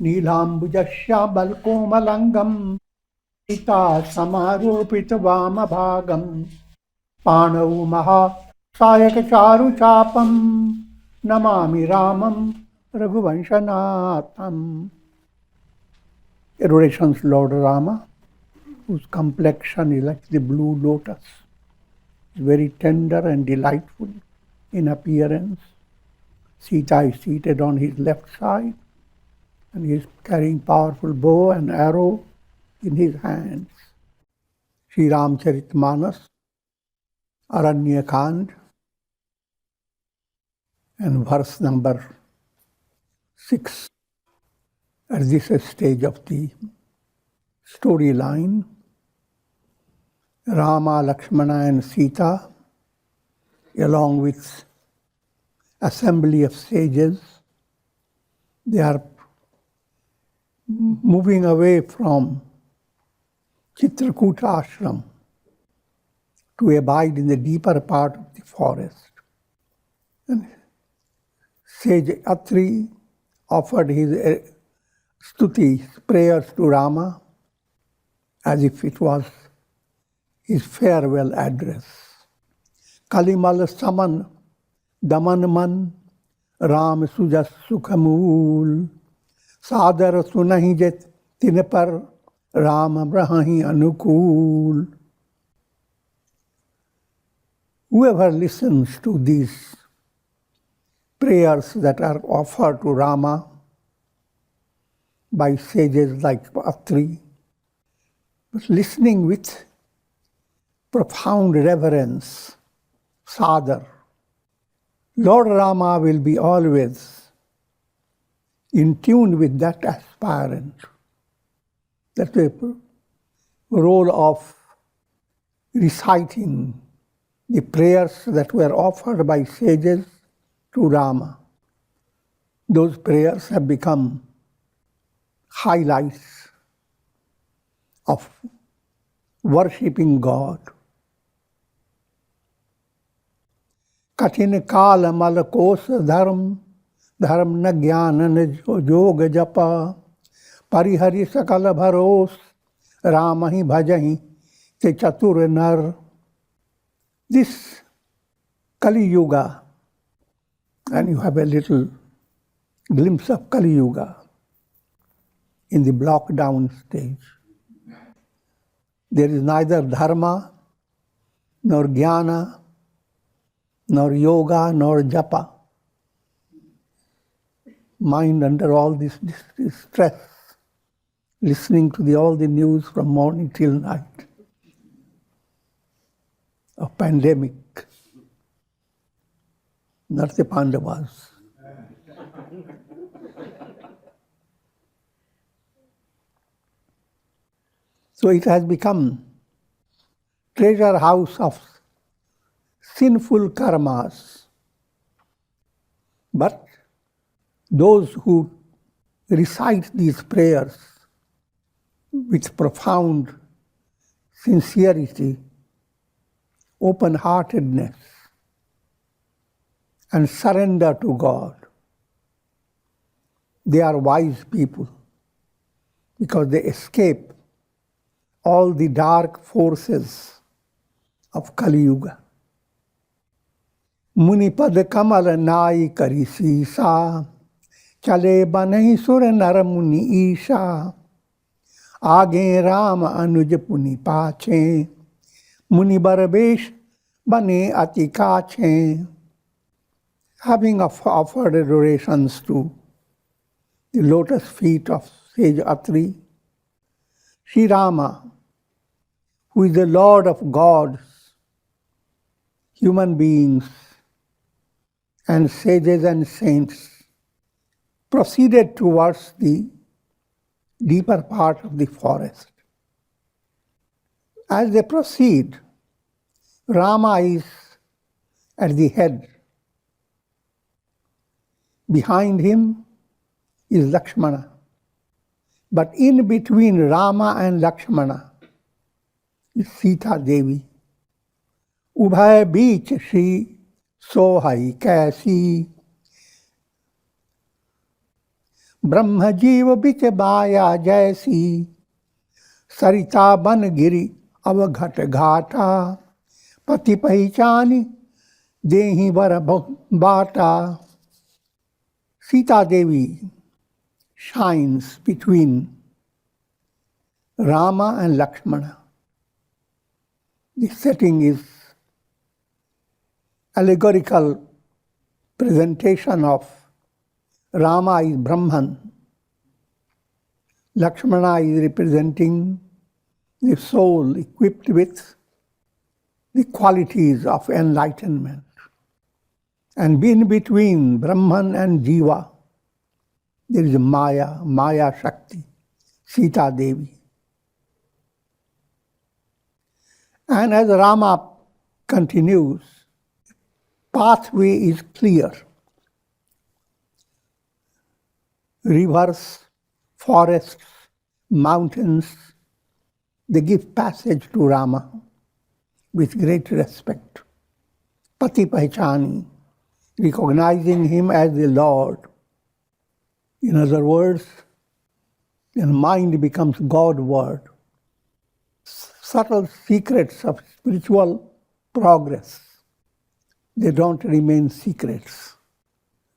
नीलाम्बुजश्यामलकोमलङ्गं सीता समारोपितवामभागं पाणौ महासायकचारुचापं नमामि रामं रघुवंशनाथम्. Adorations Lord Rama, whose complexion is like the blue lotus, is very tender and delightful in appearance. Sita is seated on his left side, and he is carrying powerful bow and arrow in his hands. Sri Ramcharitmanas, Aranya Kanda, and verse number 6. At this stage of the storyline, Rama, Lakshmana and Sita, along with assembly of sages, they are moving away from Chitrakuta ashram to abide in the deeper part of the forest. And sage Atri offered his stuti, prayers to Rama, as if it was his farewell address. Kalimal saman daman man Ram sujas sukhamul sadar sunahi jet tin par Ram brahahi anukul. Whoever listens to these prayers that are offered to Rama by sages like Atri, but listening with profound reverence, sadar, Lord Rama will be always in tune with that aspirant. That's the role of reciting the prayers that were offered by sages to Rama. Those prayers have become highlights of worshipping God. Kathin kala malakos dharm, dharm na jnana na yoga japa, parihari sakala bharos, ramahi bhajahi te chatur nar. This Kali Yuga, and you have a little glimpse of Kali Yuga in the block down stage. There is neither dharma, nor jnana, nor yoga, nor japa. Mind under all this stress, listening to all the news from morning till night of pandemic, not the Pandavas. So it has become treasure house of sinful karmas. But those who recite these prayers with profound sincerity, open-heartedness, and surrender to God, they are wise people because they escape all the dark forces of Kali Yuga. Munipad kamal nai kari sisa, chale banahi sur nar muni isha, aage Ram anuj puni pache, muni barbesh bane ati kache. Having offered adorations to the lotus feet of sage Atri, Sri Rama, who is the Lord of gods, human beings, and sages and saints, proceeded towards the deeper part of the forest. As they proceed, Rama is at the head. Behind him is Lakshmana. But in between Rama and Lakshmana is Sita Devi. Ubhay beech Shri सोहई कैसी ब्रह्म जीव बिच बाया जैसी, सरिता बन गिरी अवघट घाटा, पति पहचानी देहि वर बाटा. Sita Devi shines between Rama and Lakshmana. The setting is allegorical presentation of Rama is Brahman. Lakshmana is representing the soul equipped with the qualities of enlightenment. And in between Brahman and Jiva, there is Maya Shakti, Sita Devi. And as Rama continues, pathway is clear. Rivers, forests, mountains, they give passage to Rama with great respect. Pati Pahchani, recognizing him as the Lord. In other words, the mind becomes God word. Subtle secrets of spiritual progress, they don't remain secrets.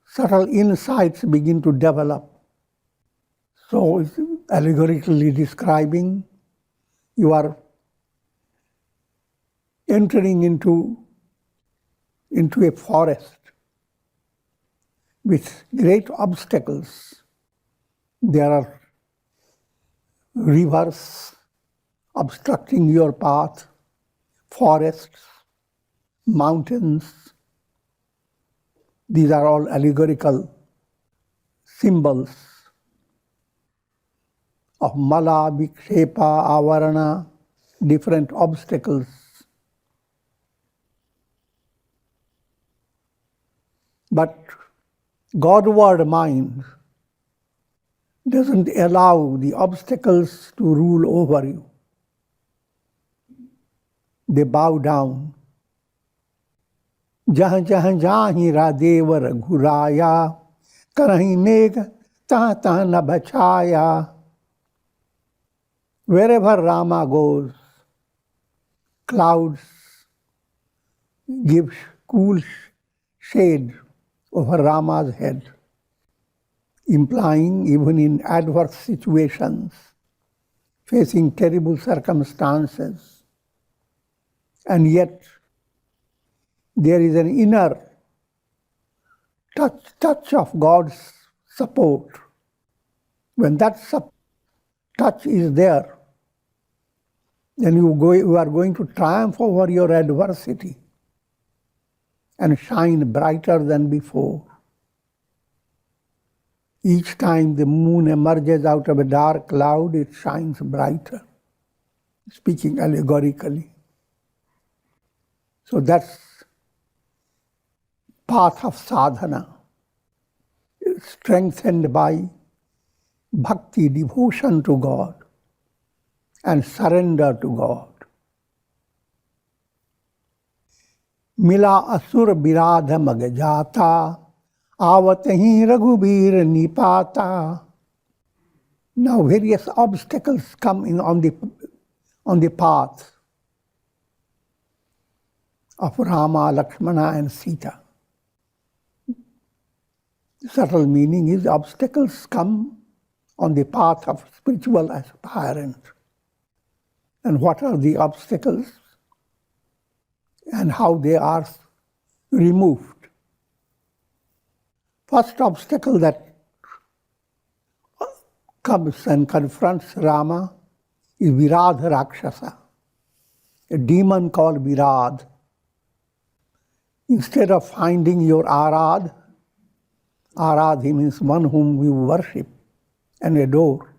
Subtle insights begin to develop. So it's allegorically describing you are entering into a forest with great obstacles. There are rivers obstructing your path, forests, mountains. These are all allegorical symbols of mala, vikshepa, avarana, different obstacles. But Godward mind doesn't allow the obstacles to rule over you. They bow down. Jahan jahan jahi radev raghuraya, karahi neg tah tah na bachaya. Wherever Rama goes, clouds give cool shade over Rama's head, implying even in adverse situations, facing terrible circumstances, and yet there is an inner touch of God's support. When that touch is there, then you are going to triumph over your adversity and shine brighter than before. Each time the moon emerges out of a dark cloud, it shines brighter, speaking allegorically. So that's path of sadhana, strengthened by bhakti, devotion to God, and surrender to God. Mila asur Viradh magajata, आवतहि Raghubir निपाता. Now various obstacles come in on the path of Rama, Lakshmana and Sita. The subtle meaning is obstacles come on the path of spiritual aspirant. And what are the obstacles and how they are removed? First obstacle that comes and confronts Rama is Viradh Rakshasa, a demon called Viradh. Instead of finding your Aradh means one whom you worship and adore,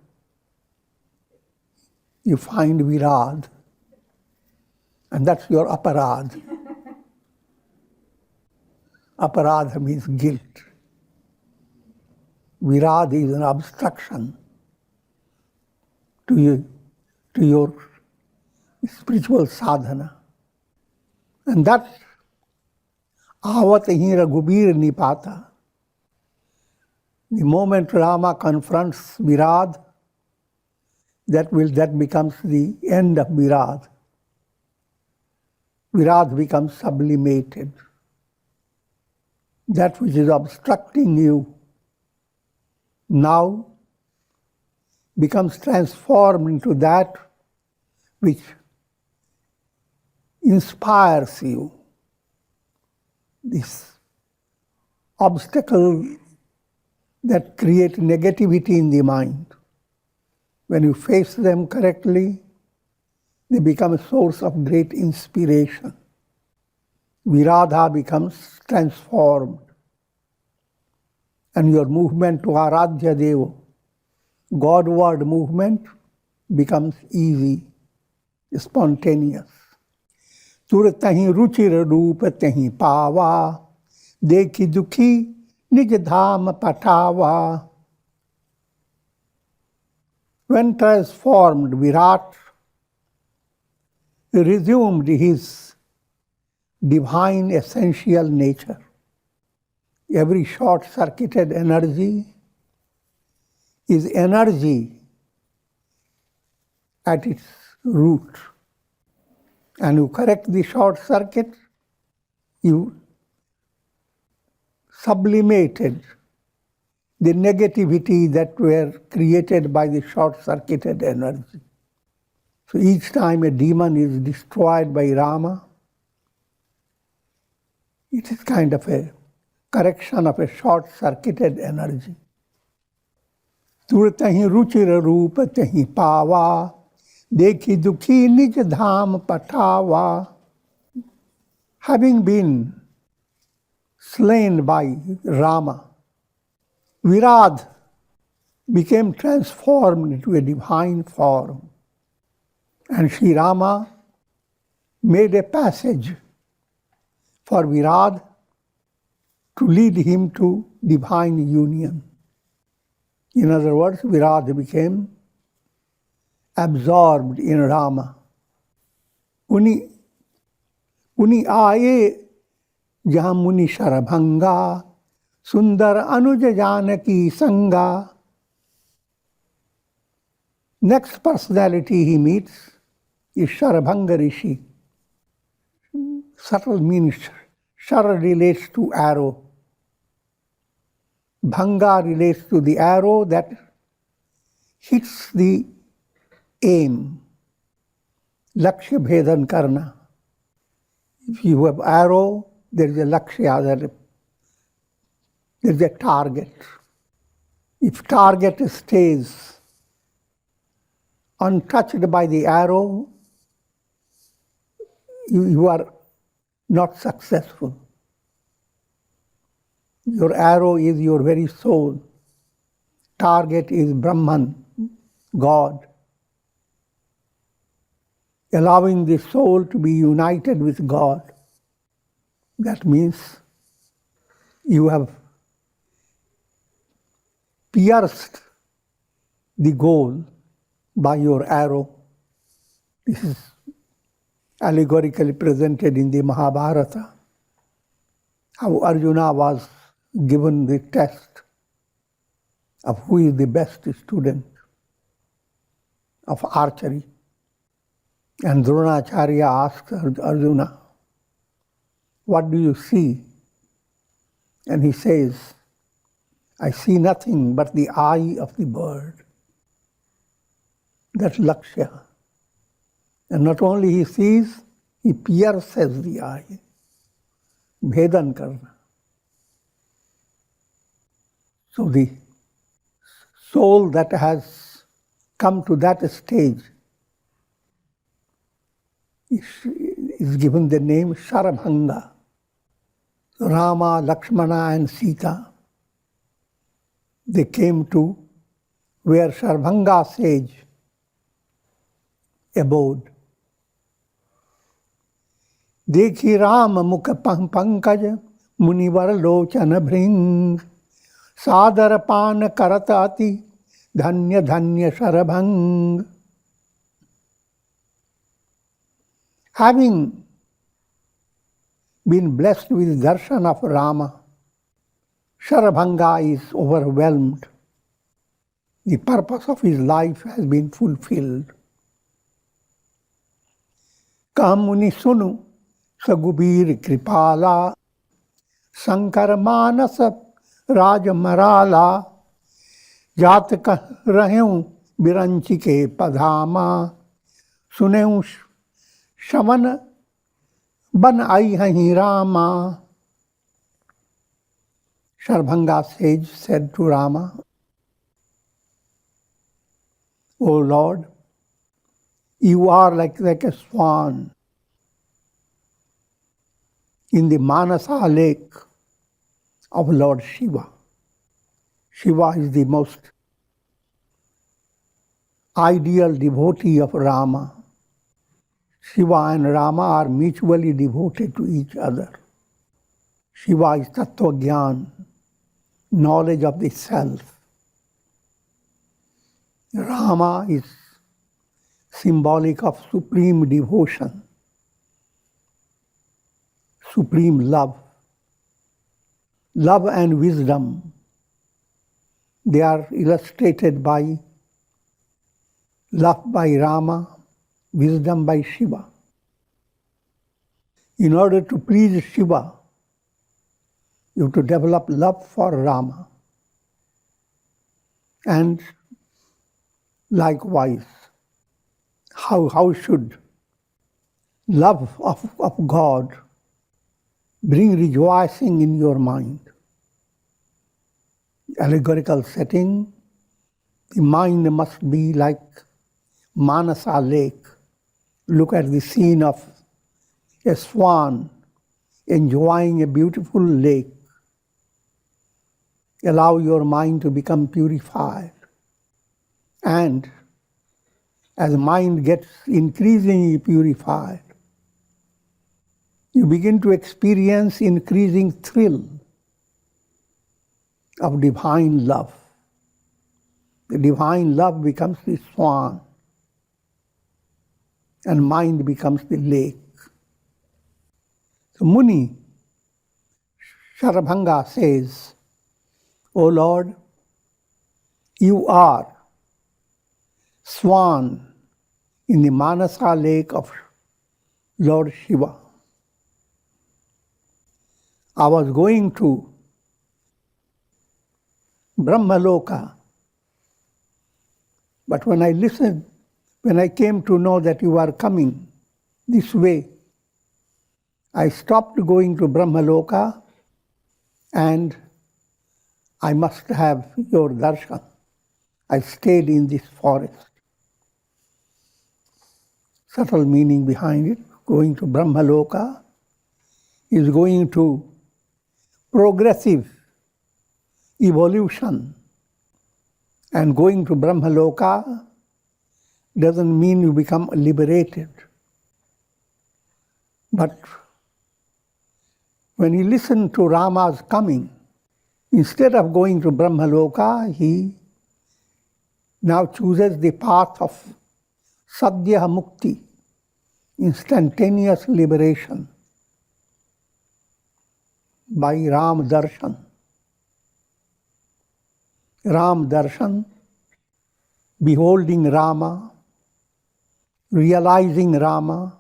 you find Viradh, and that's your aparadh. Aparadha means guilt. Viradh is an obstruction to your spiritual sadhana. And that avatahi raghubir nipata. The moment Rama confronts Viradh, that becomes the end of Viradh. Viradh becomes sublimated. That which is obstructing you now becomes transformed into that which inspires you. This obstacle that create negativity in the mind, when you face them correctly, they become a source of great inspiration. Viradha becomes transformed. And your movement to Aradhya Deva, Godward movement, becomes easy, spontaneous. तुरत ही रुचिर रूप तही पावा, देखी दुखी निज धाम पठावा. When transformed, Virat resumed his divine essential nature. Every short-circuited energy is energy at its root. And you correct the short circuit, you sublimated the negativity that were created by the short-circuited energy. So each time a demon is destroyed by Rama, it is kind of a correction of a short-circuited energy. तुरत ही रुचिर रूप तही पावा, देखी दुखी निज धाम पठावा. Having been slain by Rama, Viradh became transformed into a divine form. And Sri Rama made a passage for Viradh to lead him to divine union. In other words, Viradh became absorbed in Rama. Uni aaye jahan muni Sharabhanga, sundar anuj janaki sanga. Next personality he meets is Sharabhanga Rishi. Subtle means Shara relates to arrow. Bhanga relates to the arrow that hits the aim. Lakshya bhedan karna. If you have arrow, there is a lakshya, there is a target. If target stays untouched by the arrow, you are not successful. Your arrow is your very soul. Target is Brahman, God. Allowing the soul to be united with God. That means you have pierced the goal by your arrow. This is allegorically presented in the Mahabharata. How Arjuna was given the test of who is the best student of archery. And Dronacharya asks Arjuna, what do you see? And he says, I see nothing but the eye of the bird. That's Lakshya. And not only he sees, he pierces the eye. Bhedan karna. So the soul that has come to that stage is given the name Sharabhanga. Rama, Lakshmana and Sita, they came to where Sharabhanga sage abode. Dekhi Ram mukha pankaj munivar lochana bhring sadar pan karatati dhanya dhanya Sharabhang. Having been blessed with darshan of Rama, Sharabhanga is overwhelmed. The purpose of his life has been fulfilled. Kamuni sunu sagubir kripala Shankar manasa rajmarala जात कह रहें बिरंची के पधामा सुने शवन बन आई हैं Rama. Sharabhanga sage said to Rama, O Lord, you are like a swan in the Manasa lake of Lord Shiva. Shiva is the most ideal devotee of Rama. Shiva and Rama are mutually devoted to each other. Shiva is Tattva Gyan, knowledge of the self. Rama is symbolic of supreme devotion, supreme love. Love and wisdom, they are illustrated by love by Rama, wisdom by Shiva. In order to please Shiva, you have to develop love for Rama. And likewise, how should love of God bring rejoicing in your mind? Allegorical setting, the mind must be like Manasa lake. Look at the scene of a swan enjoying a beautiful lake. Allow your mind to become purified. And as mind gets increasingly purified, you begin to experience increasing thrill of divine love. The divine love becomes the swan, and mind becomes the lake. So Muni, Sharabhanga says, O Lord, you are swan in the Manasa lake of Lord Shiva. I was going to Brahmaloka, but when I came to know that you are coming this way, I stopped going to Brahmaloka and I must have your darshan. I stayed in this forest. Subtle meaning behind it. Going to Brahmaloka is going to progressive evolution. And going to Brahmaloka doesn't mean you become liberated. But when he listened to Rama's coming, instead of going to Brahmaloka, he now chooses the path of Sadhya Mukti, instantaneous liberation by Ram Darshan. Ram Darshan, beholding Rama, realizing Rama,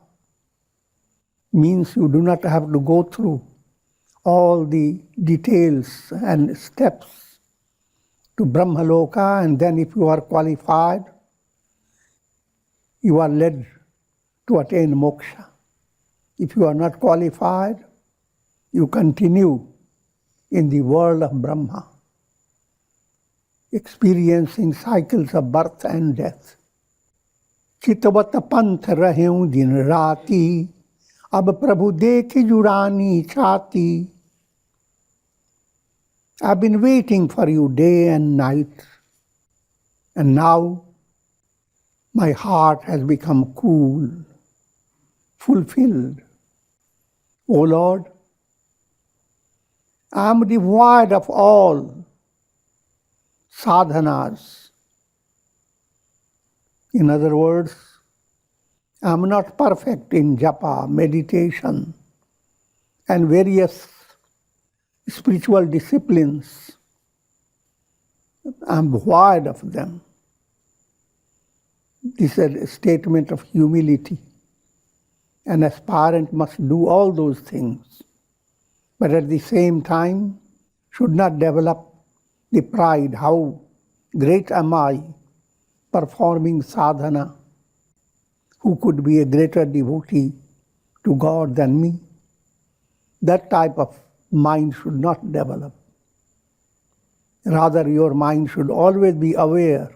means you do not have to go through all the details and steps to Brahmaloka, and then if you are qualified, you are led to attain moksha. If you are not qualified, you continue in the world of Brahma, experiencing cycles of birth and death. चितवत पंथ रहें दिन राती, अब प्रभु देख जुड़ानी छाती. I've been waiting for you day and night, and now my heart has become cool, fulfilled. O Lord, I am devoid of all sadhanas. In other words, I am not perfect in japa, meditation, and various spiritual disciplines. I'm void of them. This is a statement of humility. An aspirant must do all those things, but at the same time should not develop the pride, how great am I, performing sadhana, who could be a greater devotee to God than me? That type of mind should not develop. Rather, your mind should always be aware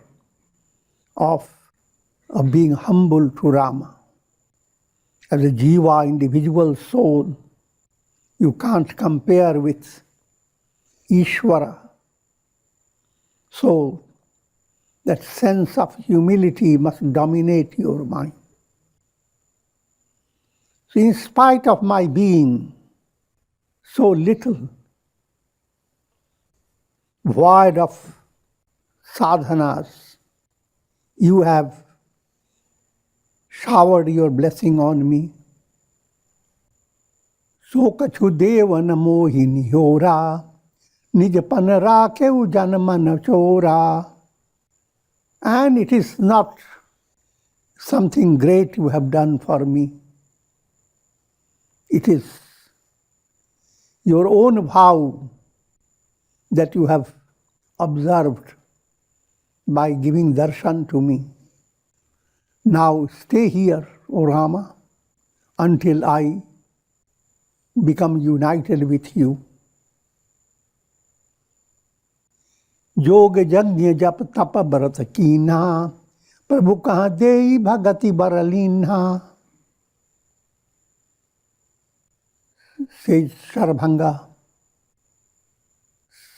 of being humble to Rama. As a jiva, individual soul, you can't compare with Ishvara. So, that sense of humility must dominate your mind. So, in spite of my being so little, void of sadhanas, you have showered your blessing on me. So kachu deva namo hinihora, nijapan rakeu janman chora. And it is not something great you have done for me. It is your own vow that you have observed by giving darshan to me. Now stay here, O Rama, until I become united with you. Jog jagya jap tapa bharat kina, Prabhu kaha dei bhagati baralina. Says Sharabhanga,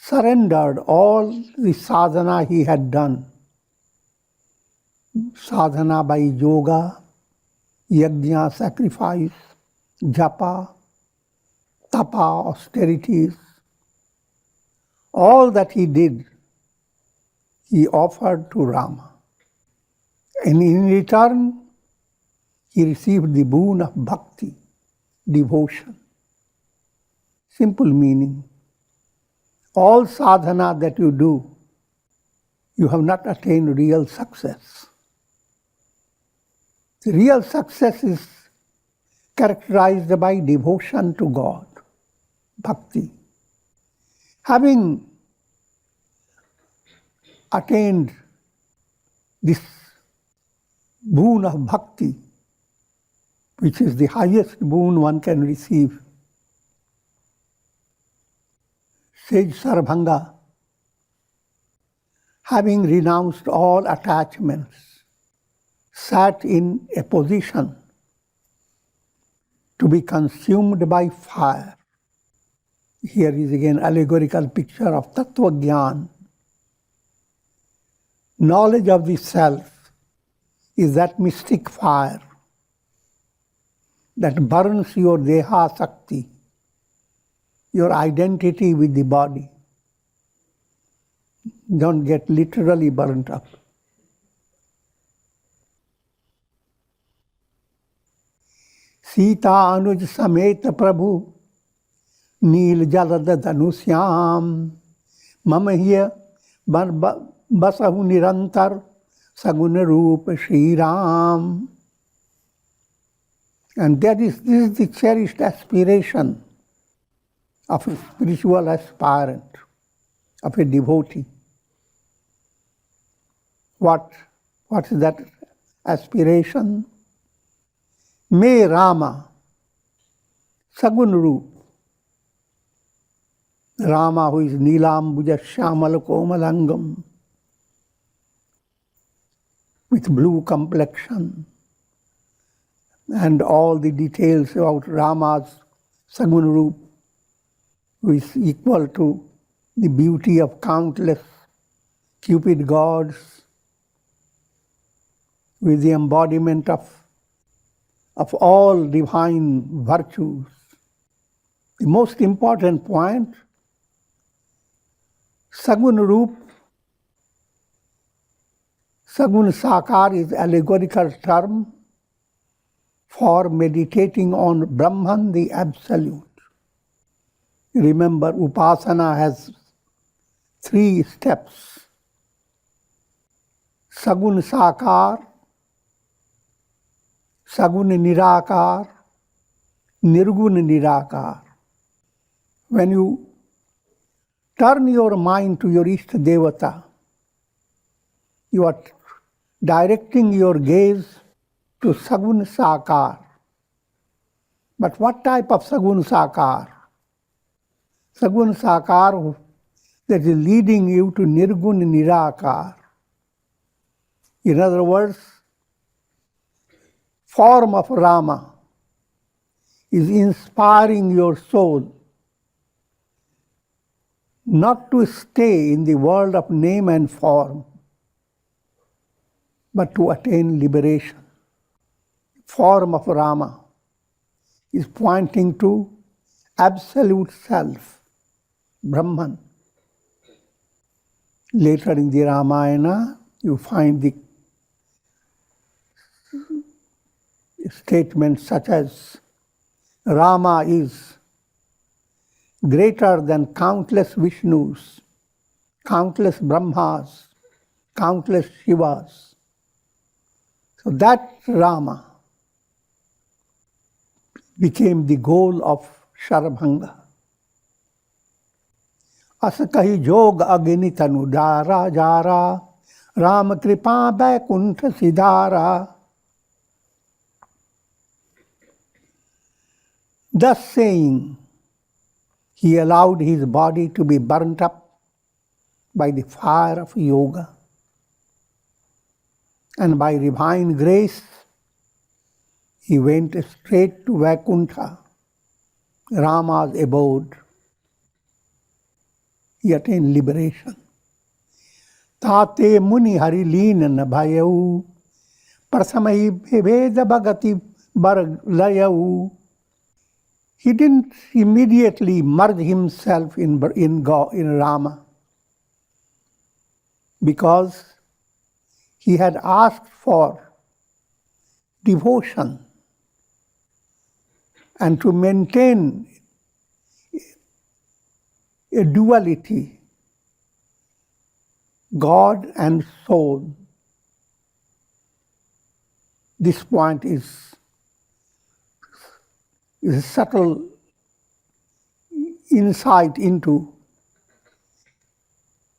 surrendered all the sadhana he had done. Sadhana by yoga, yajna, sacrifice, japa, tapa, austerities. All that he did, he offered to Rama. And in return, he received the boon of bhakti, devotion. Simple meaning. All sadhana that you do, you have not attained real success. The real success is characterized by devotion to God, bhakti. Having attained this boon of bhakti, which is the highest boon one can receive, says Sharabhanga, having renounced all attachments, sat in a position to be consumed by fire. Here is again allegorical picture of Tattva Gyan. Knowledge of the self is that mystic fire that burns your deha sakti, your identity with the body. Don't get literally burnt up. Sita anuj sameta prabhu नील जलद धनुष्याम मम हिय बसहु निरंतर सगुण रूप Shri Ram. And this is the cherished aspiration of a spiritual aspirant, of a devotee. What is that aspiration? May Rama, Sagun Roop, Rama who is Nilambuja Shyamal Komalangam, with blue complexion, and all the details about Rama's Sagun Roop, who is equal to the beauty of countless Cupid gods, with the embodiment of all divine virtues. The most important point, Sagun Roop, Sagun Sakar is allegorical term for meditating on Brahman, the Absolute. Remember, Upasana has 3 steps. Sagun Sakar, Sagun Nirakar, Nirgun Nirakar. When you turn your mind to your Ishta Devata, you are directing your gaze to Sagun Sakar. But what type of Sagun Sakar? Sagun Sakar that is leading you to Nirgun Nirakar. In other words, form of Rama is inspiring your soul not to stay in the world of name and form, but to attain liberation. Form of Rama is pointing to absolute self, Brahman. Later in the Ramayana, you find the statements such as Rama is greater than countless Vishnus, countless Brahmas, countless Shivas. So that Rama became the goal of Sharabhanga. Asakahi jog agni tanu dara jara, Ram kripa vaikuntha sidhara. Thus saying, he allowed his body to be burnt up by the fire of yoga. And by divine grace, he went straight to Vaikuntha, Rama's abode. He attained liberation. Tate muni hari leena na bhayau, prasamai veda bhagati barlayau. He didn't immediately merge himself in Rama, because he had asked for devotion and to maintain a duality, God and soul. This point is a subtle insight into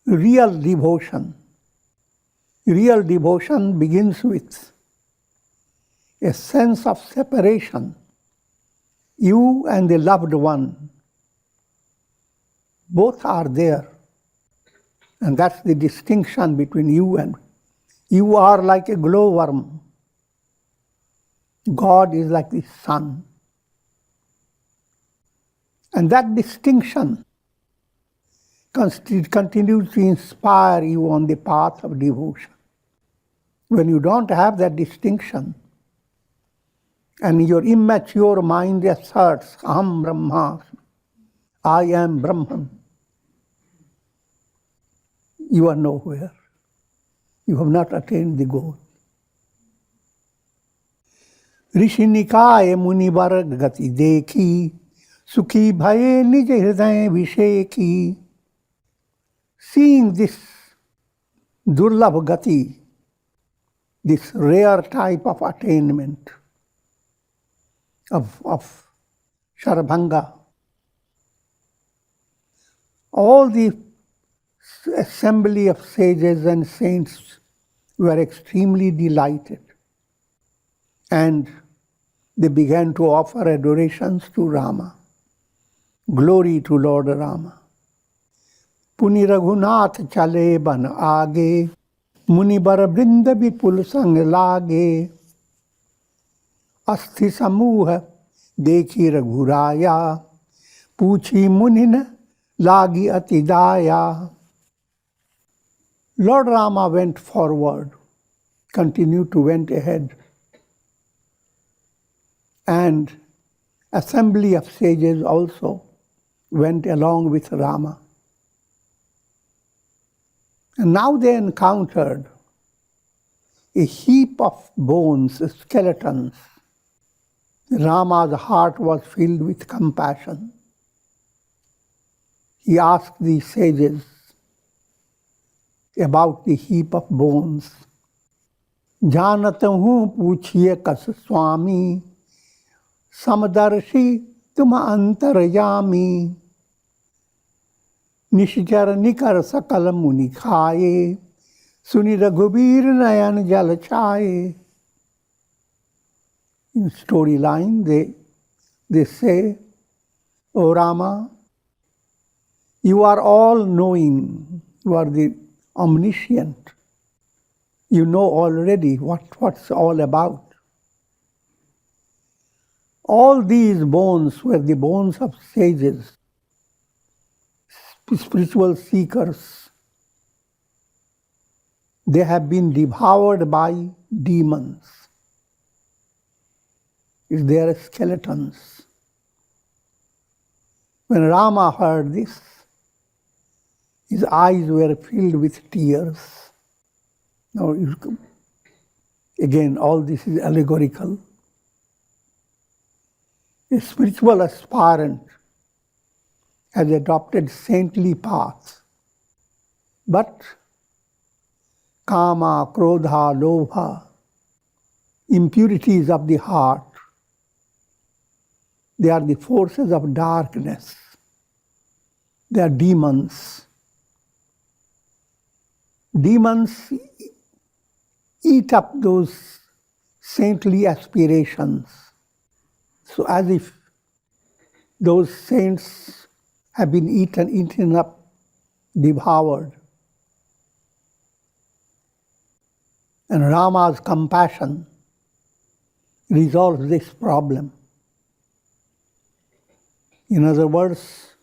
real devotion. Real devotion begins with a sense of separation. You and the loved one, both are there. And that's the distinction between you and you are like a glowworm. God is like the sun. And that distinction continues to inspire you on the path of devotion. When you don't have that distinction, and your immature mind asserts, Aham Brahma, I am Brahman, you are nowhere. You have not attained the goal. Rishi Nikaya Munivar Gati Dekhi, Sukhi Bhaye Nij Hriday Visheki. Seeing this Durlabh Gati, this rare type of attainment of Sharabhanga, all the assembly of sages and saints were extremely delighted, and they began to offer adorations to Rama. Glory to Lord Rama. Puni Raghunath chale ban aage, Muni bar brinda vipul sang lage. Asthi samuha dekhi Raghuraya, Puchi munin lagi atidaya. Lord Rama went forward, continued to went ahead, and assembly of sages also went along with Rama. And now they encountered a heap of bones, skeletons. Rama's heart was filled with compassion. he asked the sages about the heap of bones. जानत हूँ पूछिए कस स्वामी, समदर्शी तुम अंतर्यामी। निश्चर निकर सकल मुनि खाए, सुनि रघुबीर नयन जल छाए. In storyline, they say, O Rama, you are all knowing, you are the omniscient. You know already what's all about. All these bones were the bones of sages, spiritual seekers. They have been devoured by demons. They are skeletons. When Rama heard this, his eyes were filled with tears. Now, again, all this is allegorical. A spiritual aspirant has adopted saintly paths, but kama, krodha, lobha, impurities of the heart, they are the forces of darkness. They are demons. Demons eat up those saintly aspirations. So as if those saints have been eaten up, devoured. And Rama's compassion resolves this problem. In other words,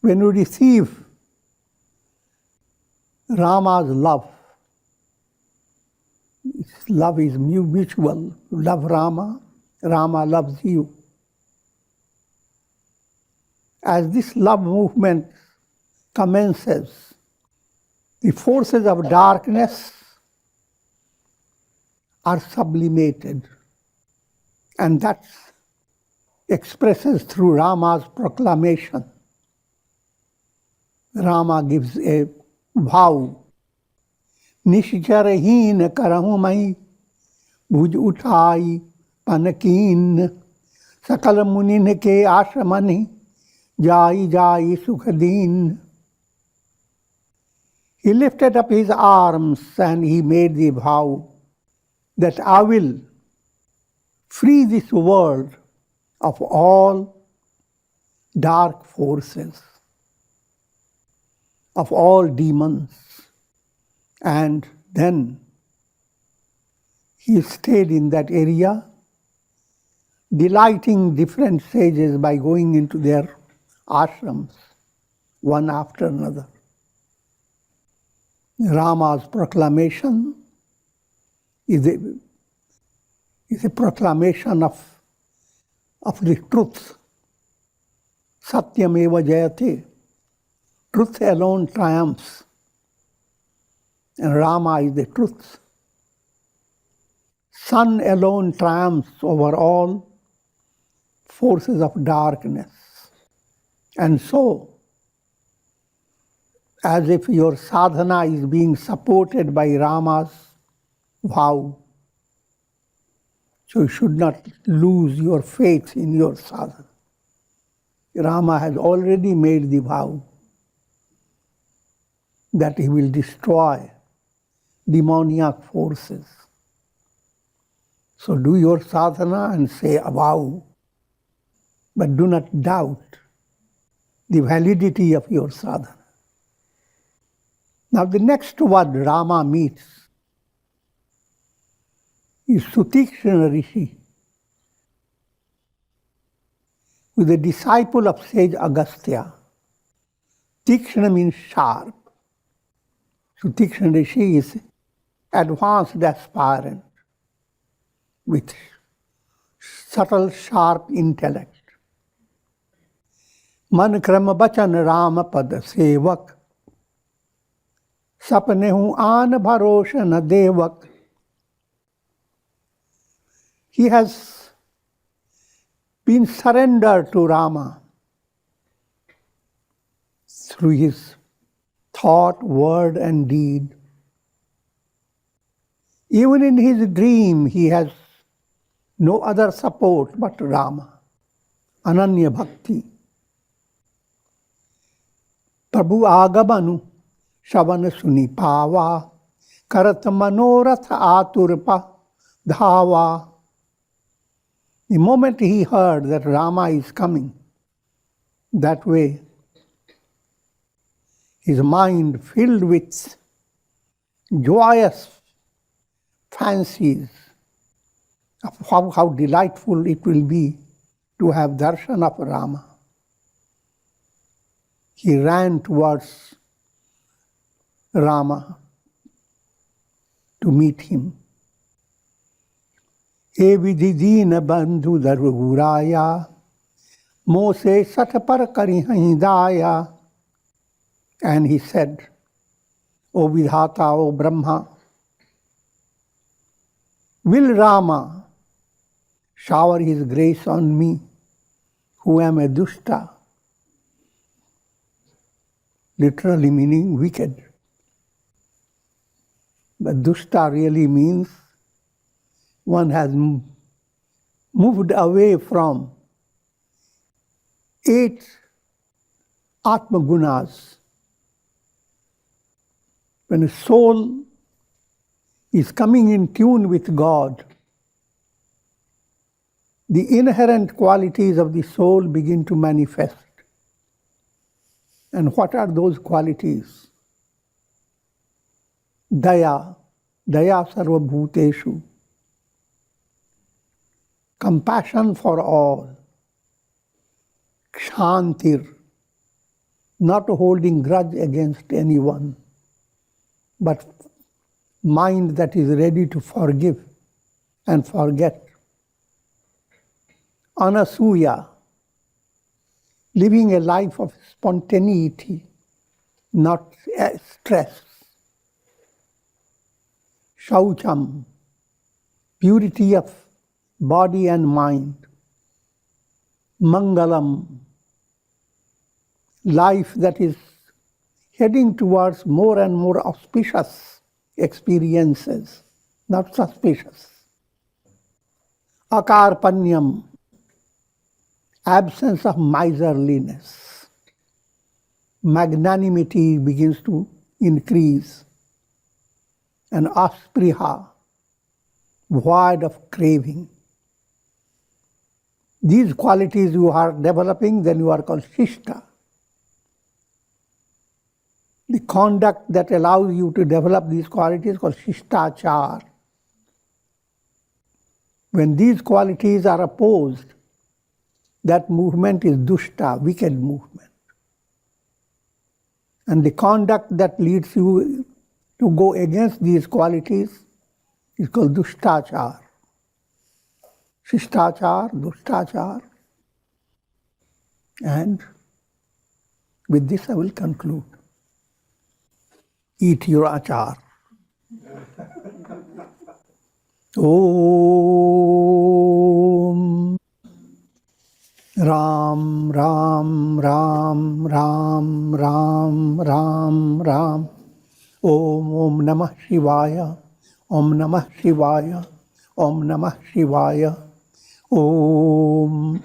when you receive Rama's love is mutual. You love Rama, Rama loves you. As this love movement commences, the forces of darkness are sublimated, and that expresses through Rama's proclamation. Rama gives a vow. Nishcharaheen karahu mai bhuj uthai panakin sakal munin ke ashramani jai jai sukhadin. He lifted up his arms and he made the vow that I will free this world of all dark forces, of all demons. And then he stayed in that area, delighting different sages by going into their ashrams, one after another. Rama's proclamation is a proclamation of the truth. Satyameva jayate. Truth alone triumphs. And Rama is the truth. Sun alone triumphs over all forces of darkness. And so, as if your sadhana is being supported by Rama's vow, so you should not lose your faith in your sadhana. Rama has already made the vow that he will destroy demoniac forces. So do your sadhana and say a vow, but do not doubt the validity of your sadhana. Now the next word Rama meets is Shrutikshan Rishi, who is a disciple of sage Agastya. Tikshana means sharp. Shrutikshan Rishi is advanced aspirant with subtle, sharp intellect. Man kram bachan Rama pad sevak, sapne hu aan bharosa na devak. He has been surrendered to Rama. through his thought, word, and deed. Even in his dream, he has no other support but Rama. Ananya Bhakti. Prabhu Agabanu Shavan Suni Pava Karat Manorath Aturpa Dhava. The moment he heard that Rama is coming that way, his mind filled with joyous fancies of how delightful it will be to have darshan of Rama. He ran towards Rama to meet him. E vidhi deen bandhu daruguraya, mo se satapar karihain daya. And he said, O Vidhata, O Brahma, will Rama shower his grace on me, who am a dushta, literally meaning wicked. But dushta really means one has moved away from 8 Atma Gunas. When a soul is coming in tune with God, the inherent qualities of the soul begin to manifest. And what are those qualities? Daya, Daya Sarva Bhuteshu, compassion for all, Kshantir, not holding grudge against anyone, but mind that is ready to forgive and forget. Anasuya, living a life of spontaneity, not stress. Shaucham, purity of body and mind. Mangalam, life that is heading towards more and more auspicious experiences, not suspicious. Akarpanyam, absence of miserliness. Magnanimity begins to increase. And aspriha, void of craving. These qualities you are developing, then you are called shishta. The conduct that allows you to develop these qualities is called shishtachar. When these qualities are opposed, that movement is dushta, wicked movement. And the conduct that leads you to go against these qualities is called dushtachar. Shishtachar, dushtachar. And with this I will conclude. Eat your achar. Om Ram, Ram, Ram, Ram, Ram, Ram, Ram. Om Namah Shivaya, Om Namah Shivaya, Om Namah Shivaya, Om.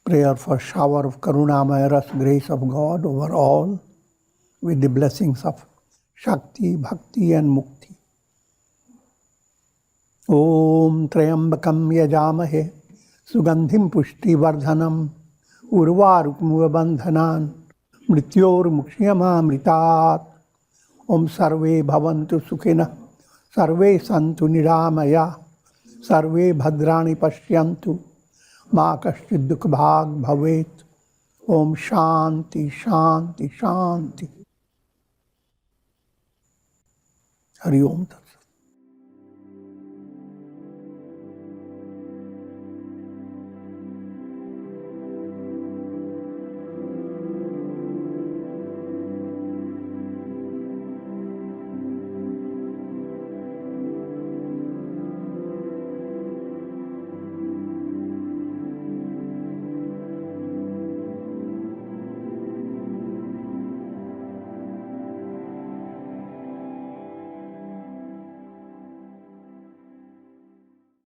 Prayer for shower of Karunamaya Ras, grace of God over all, with the blessings of Shakti, Bhakti and Mukti. Om Trayambakam Yajamahe, Sugandhim Pushti Vardhanam, Urvarukmuva Bandhanan, Mrityor Mukshiyama Mritat. Om Sarve Bhavantu Sukhina, Sarve Santu Niramaya, Sarve Bhadrani Pashyantu, Ma Kashchid Dukh Bhag Bhavet. Om Shanti, Shanti, Shanti. Hari Om Tat.